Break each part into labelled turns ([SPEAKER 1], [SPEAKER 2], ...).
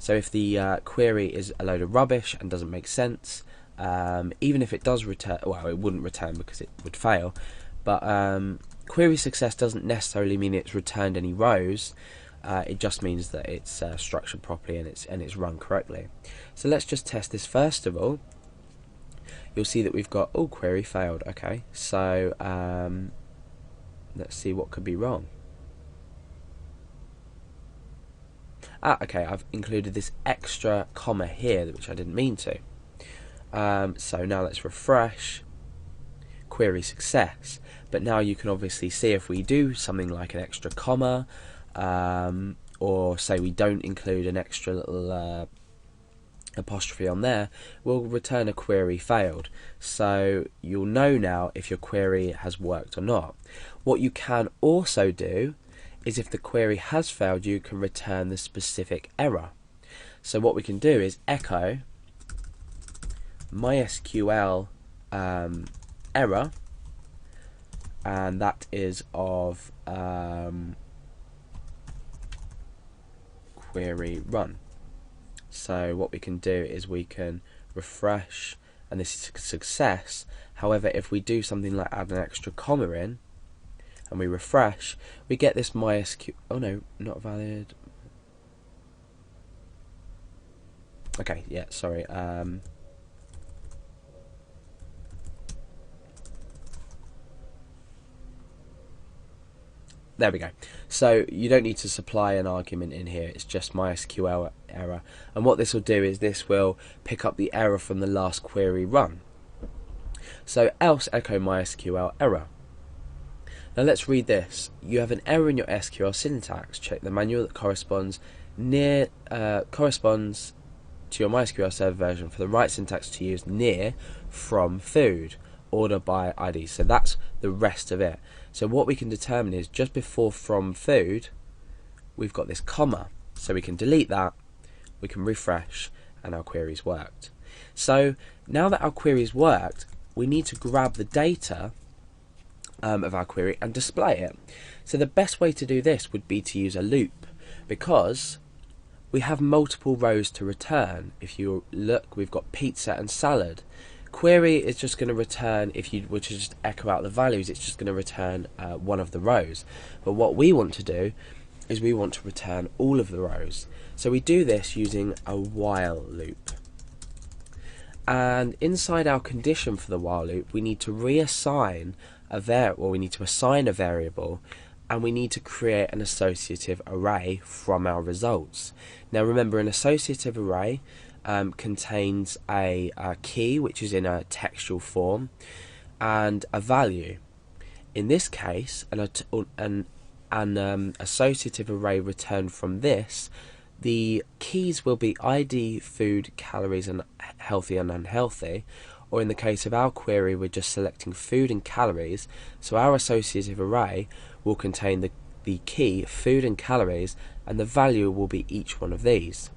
[SPEAKER 1] So if the query is a load of rubbish and doesn't make sense, even if it does return, well, it wouldn't return because it would fail, but query success doesn't necessarily mean it's returned any rows. It just means that it's structured properly and it's run correctly. So let's just test this first of all. You'll see that we've got query failed. Okay, so let's see what could be wrong. Okay, I've included this extra comma here, which I didn't mean to. So now let's refresh. Query success. But now you can obviously see if we do something like an extra comma, or say we don't include an extra little apostrophe on there, we'll return a query failed. So you'll know now if your query has worked or not. What you can also do is if the query has failed, you can return the specific error. So what we can do is echo MySQL error, and that is of query run. So what we can do is we can refresh, and this is a success. However, if we do something like add an extra comma in and we refresh, we get this MySQL, oh no, not valid. Okay, yeah, sorry. There we go. So you don't need to supply an argument in here, it's just MySQL error. And what this will do is this will pick up the error from the last query run. So else echo MySQL error. Now let's read this. You have an error in your SQL syntax. Check the manual that corresponds to your MySQL server version for the right syntax to use near from food, order by ID. So that's the rest of it. So what we can determine is just before from food, we've got this comma. So we can delete that, we can refresh, and our query's worked. So now that our query's worked, we need to grab the data of our query and display it. So the best way to do this would be to use a loop, because we have multiple rows to return. If you look, we've got pizza and salad. Query is just going to return, if you were to just echo out the values, it's just going to return one of the rows. But what we want to do is we want to return all of the rows. So we do this using a while loop. And inside our condition for the while loop, we need to reassign we need to assign a variable, and we need to create an associative array from our results. Now remember, an associative array contains a key, which is in a textual form, and a value. In this case, an associative array returned from this, the keys will be ID, food, calories, and healthy and unhealthy. Or in the case of our query, we're just selecting food and calories, so our associative array will contain the key, food and calories, and the value will be each one of these.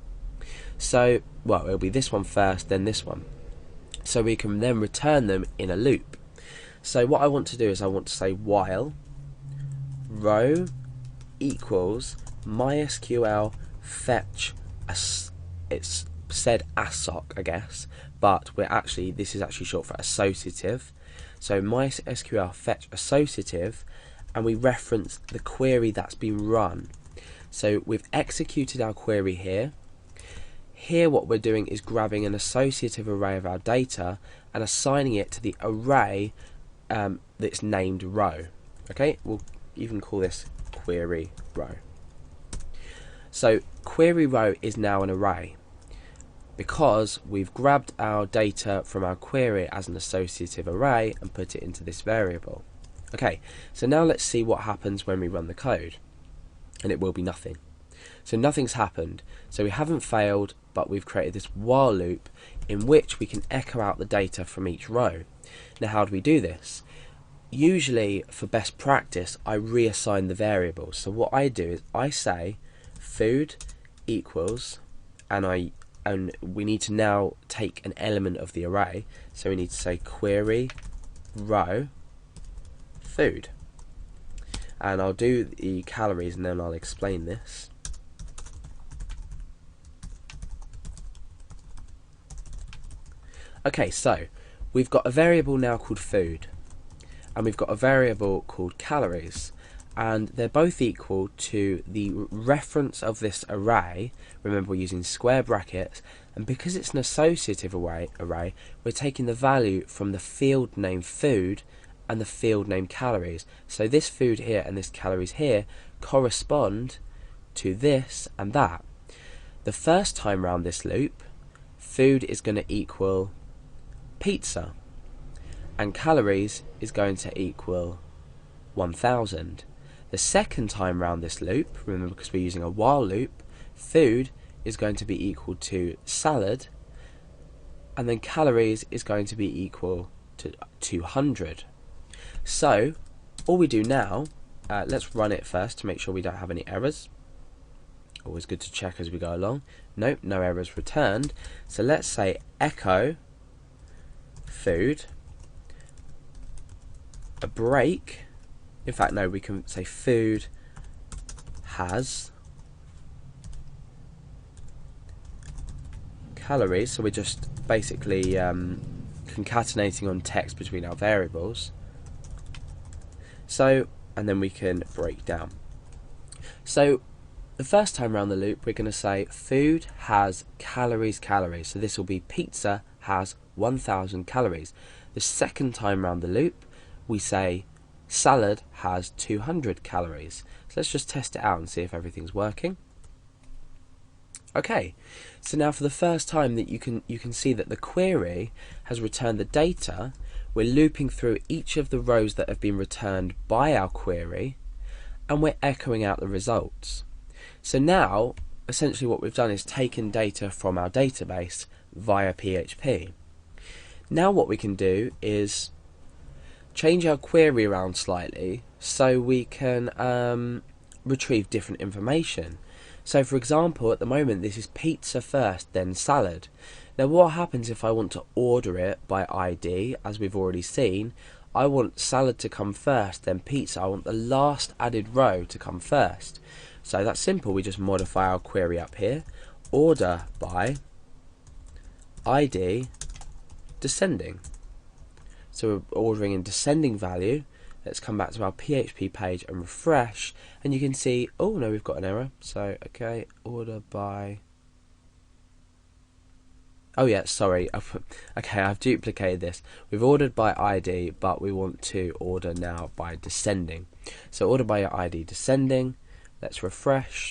[SPEAKER 1] So, well, it'll be this one first, then this one. So we can then return them in a loop. So what I want to do is I want to say while row equals MySQL fetch, it's said assoc, I guess, but this is actually short for associative. So MySQL fetch associative, and we reference the query that's been run. So we've executed our query here. Here what we're doing is grabbing an associative array of our data and assigning it to the array that's named row. Okay, we'll even call this query row. So query row is now an array because we've grabbed our data from our query as an associative array and put it into this variable. Okay, so now let's see what happens when we run the code, and it will be nothing. So nothing's happened, so we haven't failed, but we've created this while loop in which we can echo out the data from each row. Now how do we do this? Usually for best practice I reassign the variables. So what I do is I say food equals, and we need to now take an element of the array, so we need to say query row food, and I'll do the calories and then I'll explain this. Okay, so we've got a variable now called food, and we've got a variable called calories, and they're both equal to the reference of this array. Remember, we're using square brackets, and because it's an associative array, we're taking the value from the field name food and the field name calories. So this food here and this calories here correspond to this and that. The first time round this loop, food is going to equal pizza, and calories is going to equal 1000. The second time round this loop, remember because we're using a while loop, food is going to be equal to salad, and then calories is going to be equal to 200. So all we do now, let's run it first to make sure we don't have any errors. Always good to check as we go along. Nope, no errors returned. So let's say echo food, a break. In fact, no, we can say food has calories. So we're just basically concatenating on text between our variables. So, and then we can break down. So the first time around the loop, we're going to say food has calories. So this will be pizza has 1000 calories. The second time around the loop, we say salad has 200 calories. So let's just test it out and see if everything's working. Okay, so now for the first time that you can see that the query has returned the data. We're looping through each of the rows that have been returned by our query, and we're echoing out the results. So now, essentially what we've done is taken data from our database via PHP. Now what we can do is change our query around slightly so we can retrieve different information. So for example, at the moment this is pizza first, then salad. Now what happens if I want to order it by ID, as we've already seen? I want salad to come first, then pizza. I want the last added row to come first. So that's simple, we just modify our query up here. Order by ID descending. So we're ordering in descending value. Let's come back to our PHP page and refresh, and you can see, oh no, we've got an error. So okay, order by, oh yeah, sorry, okay, I've duplicated this. We've ordered by ID, but we want to order now by descending. So order by ID descending. Let's refresh.